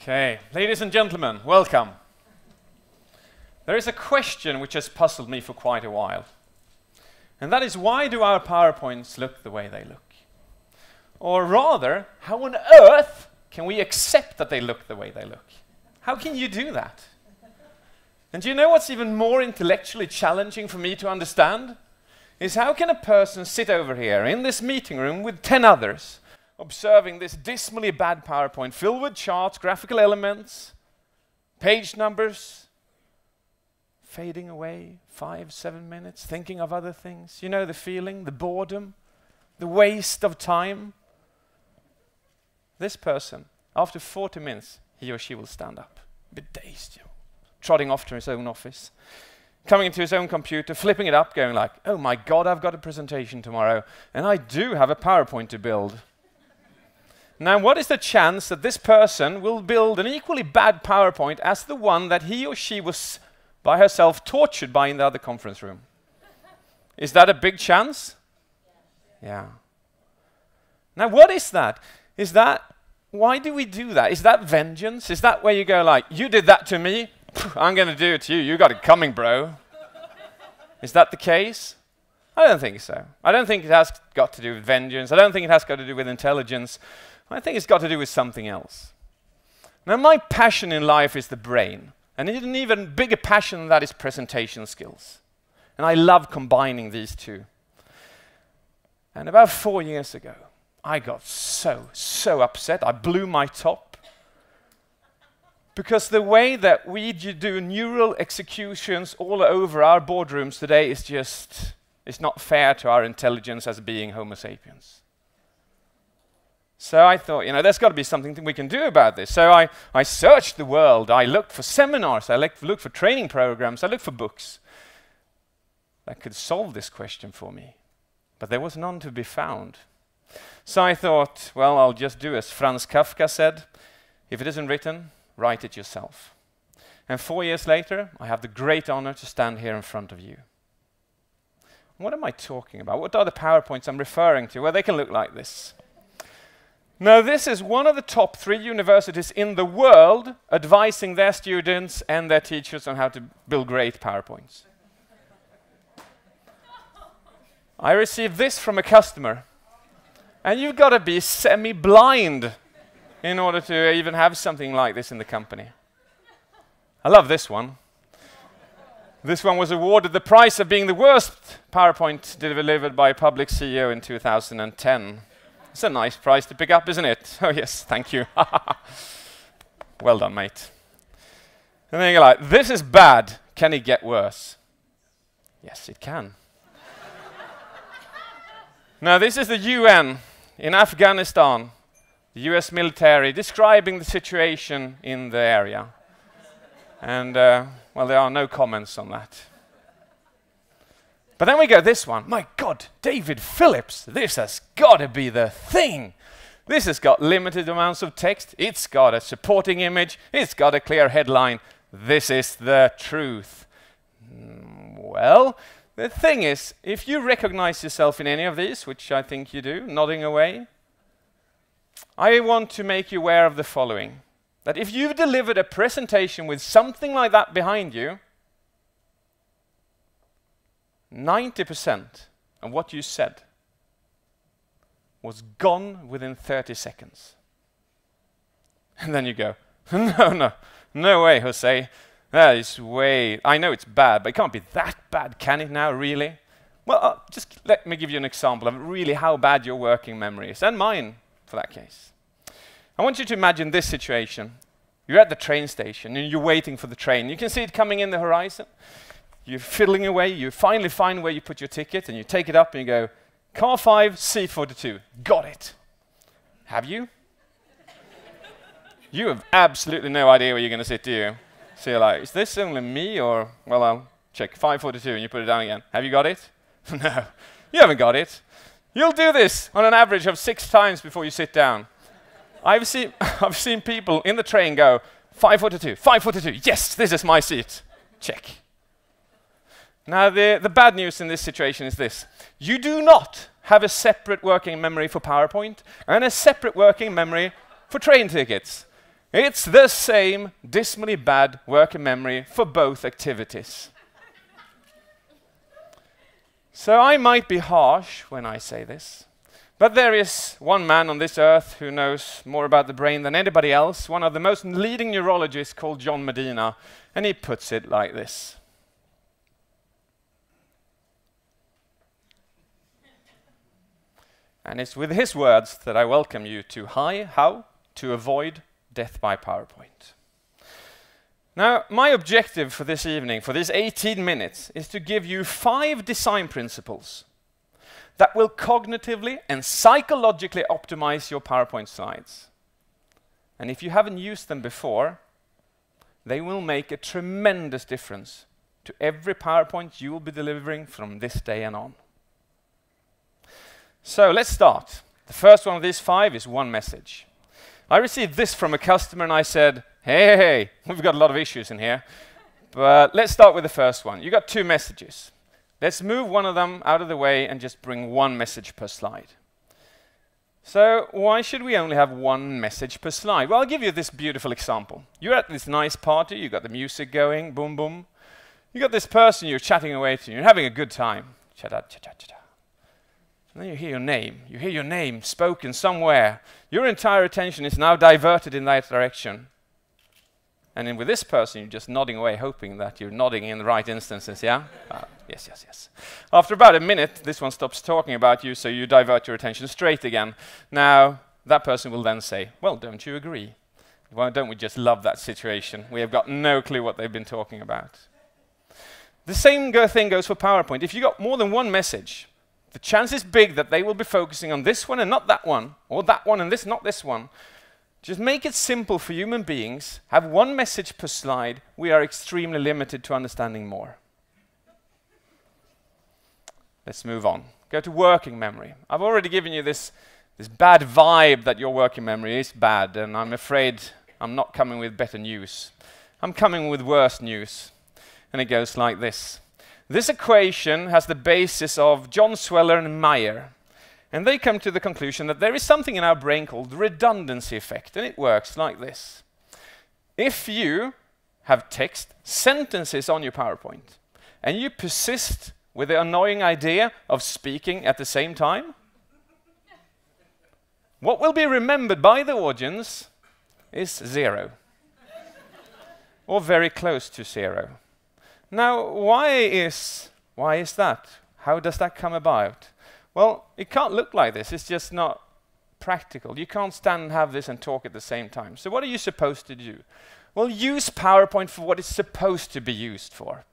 Okay, ladies and gentlemen, welcome. There is a question which has puzzled me for quite a while. And that is, why do our PowerPoints look the way they look? Or rather, how on earth can we accept that they look the way they look? How can you do that? And do you know what's even more intellectually challenging for me to understand? Is how can a person sit over here in this meeting room with 10 others, observing this dismally bad PowerPoint filled with charts, graphical elements, page numbers, fading away 5-7 minutes, thinking of other things. You know the feeling, the boredom, the waste of time. This person, after 40 minutes, he or she will stand up, a bit dazed, trotting off to his own office, coming into his own computer, flipping it up, going like, oh my God, I've got a presentation tomorrow, and I do have a PowerPoint to build. Now, what is the chance that this person will build an equally bad PowerPoint as the one that he or she was by herself tortured by in the other conference room? Is that a big chance? Yeah. Now, what is that? Why do we do that? Is that vengeance? Is that where you go like, you did that to me, I'm going to do it to you, you got it coming, bro? Is that the case? I don't think so. I don't think it has got to do with vengeance. I don't think it has got to do with intelligence. I think it's got to do with something else. Now, my passion in life is the brain. And an even bigger passion than that is presentation skills. And I love combining these two. And about 4 years ago, I got so upset. I blew my top. Because the way that we do neural executions all over our boardrooms today is just, it's not fair to our intelligence as being Homo sapiens. So I thought, there's got to be something we can do about this. So I searched the world. I looked for seminars. I looked for training programs. I looked for books that could solve this question for me. But there was none to be found. So I thought, well, I'll just do as Franz Kafka said. If it isn't written, write it yourself. And 4 years later, I have the great honor to stand here in front of you. What am I talking about? What are the PowerPoints I'm referring to? Well, they can look like this. Now, this is one of the top 3 universities in the world advising their students and their teachers on how to build great PowerPoints. I received this from a customer. And you've got to be semi-blind in order to even have something like this in the company. I love this one. This one was awarded the prize of being the worst PowerPoint delivered by a public CEO in 2010. It's a nice prize to pick up, isn't it? Oh yes, thank you. Well done, mate. And then you're like, this is bad. Can it get worse? Yes, it can. Now, this is the UN in Afghanistan, the US military, describing the situation in the area. And, well, there are no comments on that. But then we go this one. My God, JP Phillips, this has got to be the thing. This has got limited amounts of text. It's got a supporting image. It's got a clear headline. This is the truth. Well, the thing is, if you recognize yourself in any of these, which I think you do, nodding away, I want to make you aware of the following. That if you've delivered a presentation with something like that behind you, 90% of what you said was gone within 30 seconds. And then you go, no way, Jose. That is way, I know it's bad, but it can't be that bad, can it now, really? Well, just let me give you an example of really how bad your working memory is, and mine, for that case. I want you to imagine this situation. You're at the train station, and you're waiting for the train. You can see it coming in the horizon. You're fiddling away, you finally find where you put your ticket, and you take it up and you go, car 5, C42, got it. Have you? You have absolutely no idea where you're going to sit, do you? So you're like, is this only me, or, well, I'll check 542, and you put it down again. Have you got it? No, you haven't got it. You'll do this on an average of 6 times before you sit down. I've seen people in the train go, 542, 542, yes, this is my seat. Check. Now, the bad news in this situation is this. You do not have a separate working memory for PowerPoint and a separate working memory for train tickets. It's the same dismally bad working memory for both activities. So I might be harsh when I say this, but there is one man on this earth who knows more about the brain than anybody else, one of the most leading neurologists called John Medina, and he puts it like this. And it's with his words that I welcome you to How to Avoid Death by PowerPoint. Now, my objective for this evening, for this 18 minutes, is to give you 5 design principles that will cognitively and psychologically optimize your PowerPoint slides. And if you haven't used them before, they will make a tremendous difference to every PowerPoint you will be delivering from this day and on. So let's start. The first one of these 5 is one message. I received this from a customer and I said, hey, we've got a lot of issues in here, but let's start with the first one. You got 2 messages. Let's move one of them out of the way and just bring 1 message per slide. So why should we only have 1 message per slide? Well, I'll give you this beautiful example. You're at this nice party, you got the music going, boom, boom. You got this person you're chatting away to, you're having a good time. Cha-da, cha-cha, cha-cha. And then you hear your name. You hear your name spoken somewhere. Your entire attention is now diverted in that direction. And then with this person, you're just nodding away, hoping that you're nodding in the right instances, yeah? Yes, yes, yes. After about a minute, this one stops talking about you, so you divert your attention straight again. Now, that person will then say, well, don't you agree? Why don't we just love that situation? We have got no clue what they've been talking about. The same thing goes for PowerPoint. If you got more than 1 message, the chance is big that they will be focusing on this one and not that one, or that one and this, not this one. Just make it simple for human beings. Have 1 message per slide. We are extremely limited to understanding more. Let's move on. Go to working memory. I've already given you this bad vibe that your working memory is bad, and I'm afraid I'm not coming with better news. I'm coming with worse news. And it goes like this. This equation has the basis of John Sweller and Meyer. And they come to the conclusion that there is something in our brain called the redundancy effect, and it works like this. If you have text, sentences on your PowerPoint, and you persist with the annoying idea of speaking at the same time, what will be remembered by the audience is 0. Or very close to 0. Now, why is that? How does that come about? Well, it can't look like this. It's just not practical. You can't stand and have this and talk at the same time. So what are you supposed to do? Well, use PowerPoint for what it's supposed to be used for.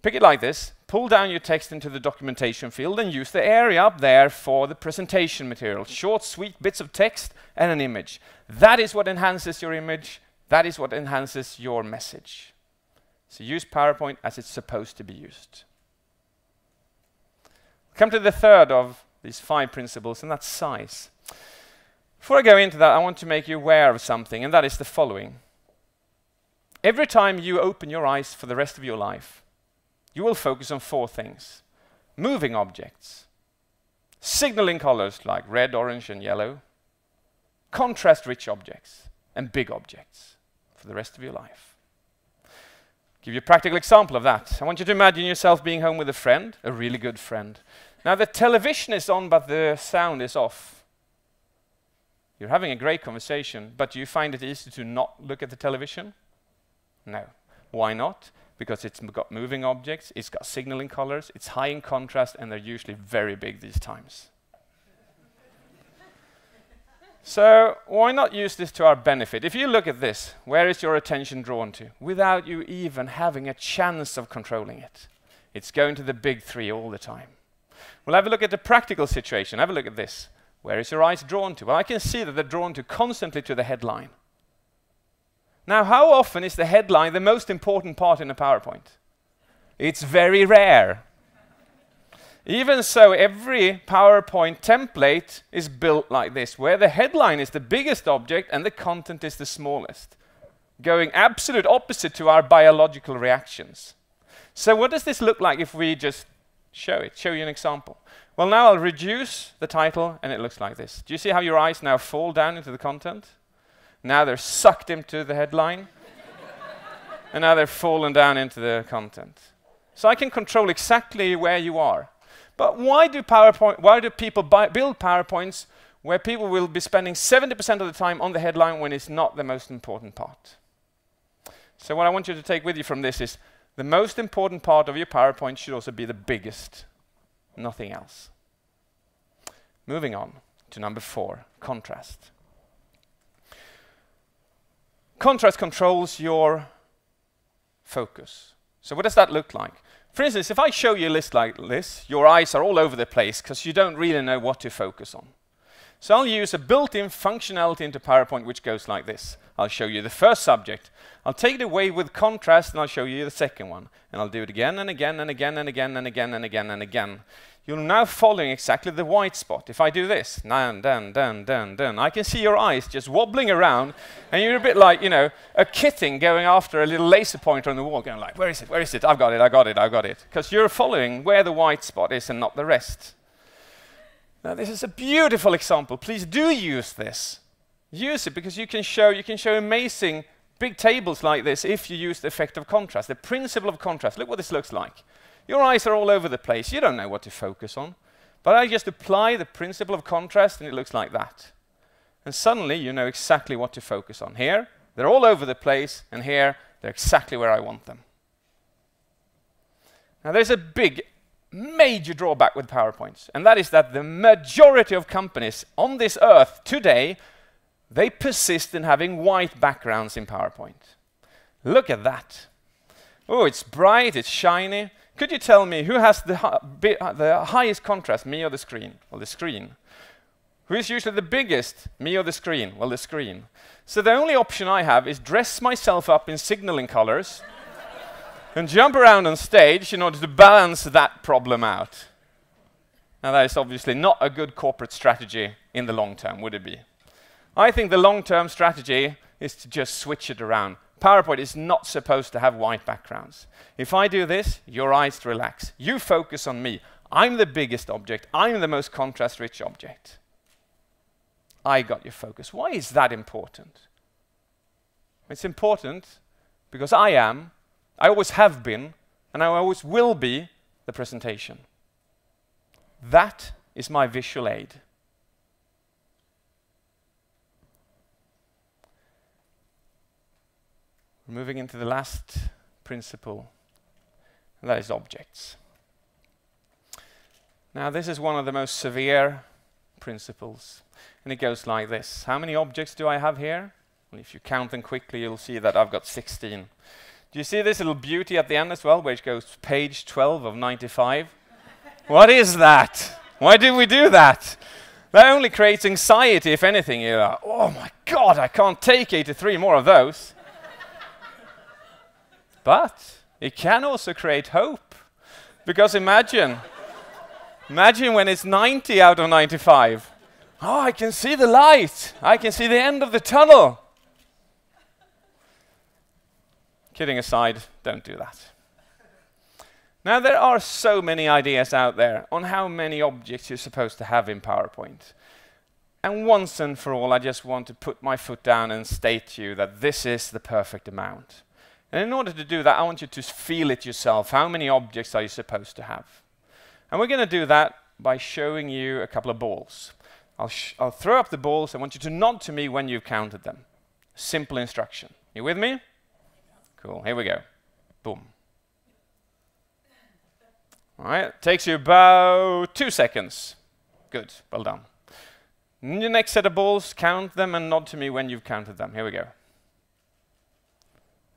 Pick it like this. Pull down your text into the documentation field and use the area up there for the presentation material. Short, sweet bits of text and an image. That is what enhances your image. That is what enhances your message. So use PowerPoint as it's supposed to be used. Come to the third of these 5 principles, and that's size. Before I go into that, I want to make you aware of something, and that is the following. Every time you open your eyes for the rest of your life, you will focus on 4 things. Moving objects, signaling colors like red, orange, and yellow, contrast-rich objects, and big objects for the rest of your life. Give you a practical example of that. I want you to imagine yourself being home with a friend, a really good friend. Now the television is on, but the sound is off. You're having a great conversation, but do you find it easy to not look at the television? No. Why not? Because it's got moving objects, it's got signaling colors, it's high in contrast, and they're usually very big these times. So why not use this to our benefit? If you look at this, where is your attention drawn to? Without you even having a chance of controlling it. It's going to the big 3 all the time. We'll have a look at the practical situation. Have a look at this. Where is your eyes drawn to? Well, I can see that they're drawn to constantly to the headline. Now, how often is the headline the most important part in a PowerPoint? It's very rare. Even so, every PowerPoint template is built like this, where the headline is the biggest object and the content is the smallest, going absolute opposite to our biological reactions. So what does this look like if we just show you an example? Well, now I'll reduce the title and it looks like this. Do you see how your eyes now fall down into the content? Now they're sucked into the headline. And now they're fallen down into the content. So I can control exactly where you are. But why do people build PowerPoints where people will be spending 70% of the time on the headline when it's not the most important part? So what I want you to take with you from this is the most important part of your PowerPoint should also be the biggest, nothing else. Moving on to number 4, contrast. Contrast controls your focus. So what does that look like? For instance, if I show you a list like this, your eyes are all over the place because you don't really know what to focus on. So I'll use a built-in functionality into PowerPoint which goes like this. I'll show you the first subject. I'll take it away with contrast and I'll show you the second one. And I'll do it again and again and again and again and again and again and again. You're now following exactly the white spot. If I do this, dun, dun, dun, dun, dun, I can see your eyes just wobbling around and you're a bit like, you know, a kitten going after a little laser pointer on the wall going like, where is it, where is it? I've got it, I got it, I got it. Because you're following where the white spot is and not the rest. Now this is a beautiful example. Please do use this. Use it because you can show amazing big tables like this if you use the effect of contrast, the principle of contrast. Look what this looks like. Your eyes are all over the place. You don't know what to focus on. But I just apply the principle of contrast and it looks like that. And suddenly you know exactly what to focus on. Here, they're all over the place, and here, they're exactly where I want them. Now there's a big, major drawback with PowerPoints, and that is that the majority of companies on this earth today, they persist in having white backgrounds in PowerPoint. Look at that. Oh, it's bright, it's shiny. Could you tell me who has the highest contrast, me or the screen? Well, the screen. Who is usually the biggest, me or the screen? Well, the screen. So the only option I have is dress myself up in signaling colors and jump around on stage in order to balance that problem out. Now that is obviously not a good corporate strategy in the long term, would it be? I think the long-term strategy is to just switch it around. PowerPoint is not supposed to have white backgrounds. If I do this, your eyes relax. You focus on me. I'm the biggest object. I'm the most contrast-rich object. I got your focus. Why is that important? It's important because I always have been, and I always will be the presentation. That is my visual aid. Moving into the last principle, and that is objects. Now this is one of the most severe principles, and it goes like this. How many objects do I have here? Well, if you count them quickly, you'll see that I've got 16. Do you see this little beauty at the end as well, which goes page 12 of 95? What is that? Why did we do that? That only creates anxiety, if anything. You're like, oh my God, I can't take 83 more of those. But it can also create hope. Because imagine when it's 90 out of 95. Oh, I can see the light. I can see the end of the tunnel. Kidding aside, don't do that. Now there are so many ideas out there on how many objects you're supposed to have in PowerPoint. And once and for all, I just want to put my foot down and state to you that this is the perfect amount. And in order to do that, I want you to feel it yourself. How many objects are you supposed to have? And we're going to do that by showing you a couple of balls. I'll throw up the balls. I want you to nod to me when you've counted them. Simple instruction. You with me? Cool. Here we go. Boom. All right. Takes you about 2 seconds. Good. Well done. And your next set of balls, count them and nod to me when you've counted them. Here we go.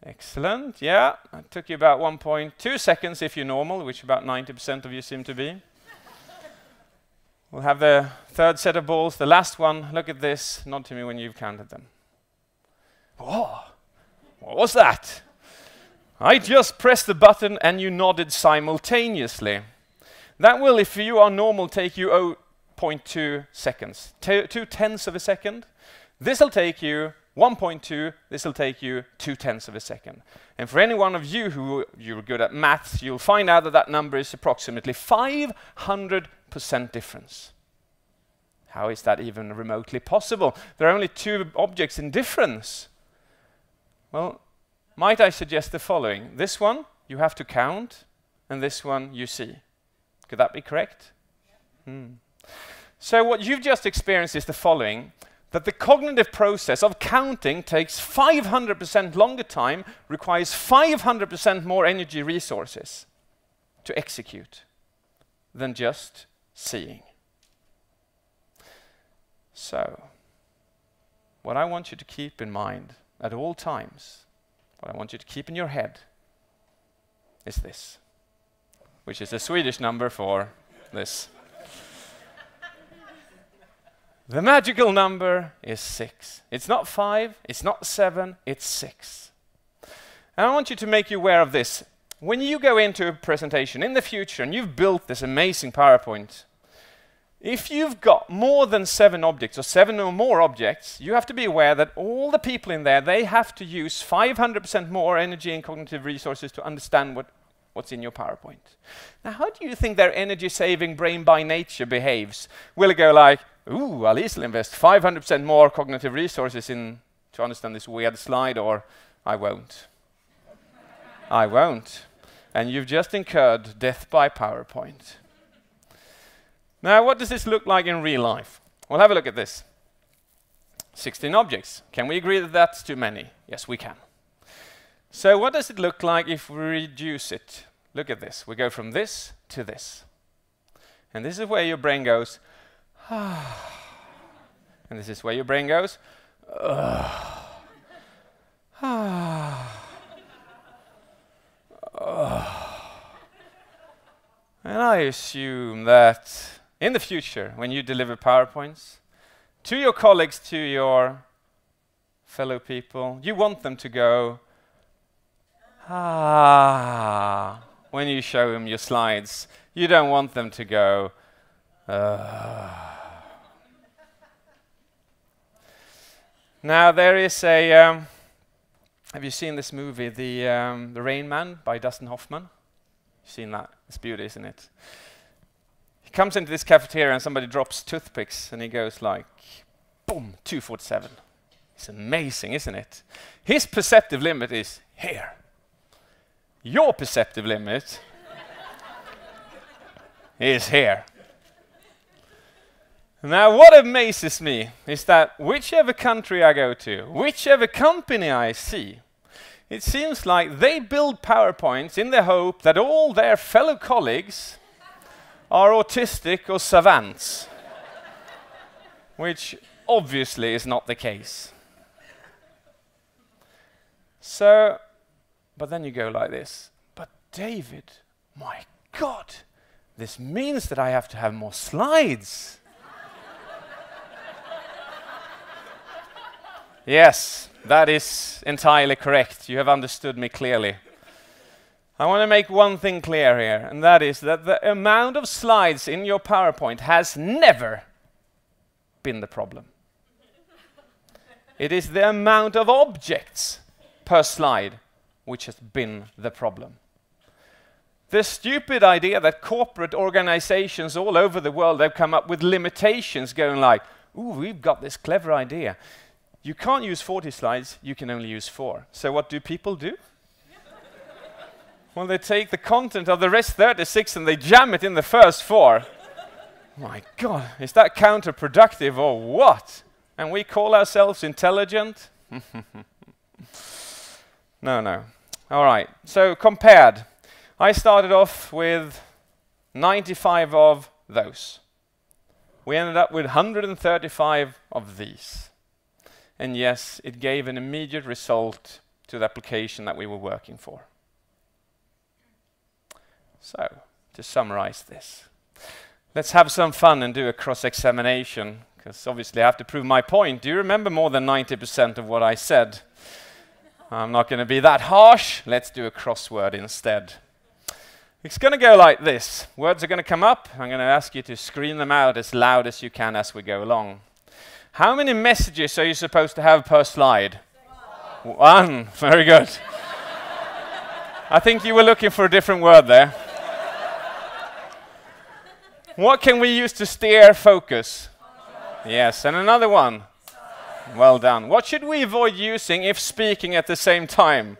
Excellent. Yeah, it took you about 1.2 seconds if you're normal, which about 90% of you seem to be. We'll have the third set of balls, the last one. Look at this. Nod to me when you've counted them. Whoa! What was that? I just pressed the button and you nodded simultaneously. That will, if you are normal, take you 0.2 seconds. 2/10 of a second. This will take you 1.2, this will take you 2/10 of a second. And for any one of you who you're good at maths, you'll find out that that number is approximately 500% difference. How is that even remotely possible? There are only two objects in difference. Well, might I suggest the following? This one you have to count, and this one you see. Could that be correct? So what you've just experienced is the following, that the cognitive process of counting takes 500% longer time, requires 500% more energy resources to execute than just seeing. So, what I want you to keep in mind at all times, what I want you to keep in your head is this, which is a Swedish number for this. The magical number is 6. It's not 5, it's not 7, it's 6. And I want you to make you aware of this. When you go into a presentation in the future and you've built this amazing PowerPoint, if you've got more than 7 objects or 7 or more objects, you have to be aware that all the people in there, they have to use 500% more energy and cognitive resources to understand what's in your PowerPoint. Now, how do you think their energy-saving brain by nature behaves? Will it go like, ooh, I'll easily invest 500% more cognitive resources to understand this weird slide, or I won't. I won't. And you've just incurred death by PowerPoint. Now, what does this look like in real life? Well, have a look at this. 16 objects. Can we agree that that's too many? Yes, we can. So what does it look like if we reduce it? Look at this. We go from this to this. And this is where your brain goes, ah. And this is where your brain goes, ah. And I assume that in the future, when you deliver PowerPoints to your colleagues, to your fellow people, you want them to go, ah, when you show them your slides. You don't want them to go, Now there is a, have you seen this movie, The Rain Man by Dustin Hoffman? You've seen that? It's beauty, isn't it? He comes into this cafeteria and somebody drops toothpicks and he goes like, boom, 247. It's amazing, isn't it? His perceptive limit is here. Your perceptive limit is here. Now, what amazes me is that whichever country I go to, whichever company I see, it seems like they build PowerPoints in the hope that all their fellow colleagues are autistic or savants, which obviously is not the case. So, but then you go like this, but David, my God, this means that I have to have more slides. Yes, that is entirely correct. You have understood me clearly. I want to make one thing clear here, and that is that the amount of slides in your PowerPoint has never been the problem. It is the amount of objects per slide which has been the problem. The stupid idea that corporate organizations all over the world have come up with limitations going like, ooh, we've got this clever idea. You can't use 40 slides, you can only use 4. So what do people do? Well, they take the content of the rest 36 and they jam it in the first 4. My God, is that counterproductive or what? And we call ourselves intelligent? No. All right, so compared. I started off with 95 of those. We ended up with 135 of these. And yes, it gave an immediate result to the application that we were working for. So, to summarize this, let's have some fun and do a cross-examination, because obviously I have to prove my point. Do you remember more than 90% of what I said? I'm not going to be that harsh. Let's do a crossword instead. It's going to go like this. Words are going to come up. I'm going to ask you to scream them out as loud as you can as we go along. How many messages are you supposed to have per slide? 1. Very good. I think you were looking for a different word there. What can we use to steer focus? Yes, and another one. Well done. What should we avoid using if speaking at the same time?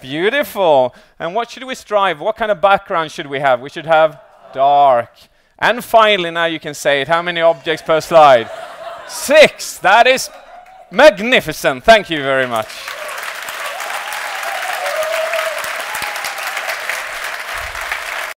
Beautiful. And what should we strive? What kind of background should we have? We should have dark. And finally, now you can say it. How many objects per slide? 6. That is magnificent. Thank you very much.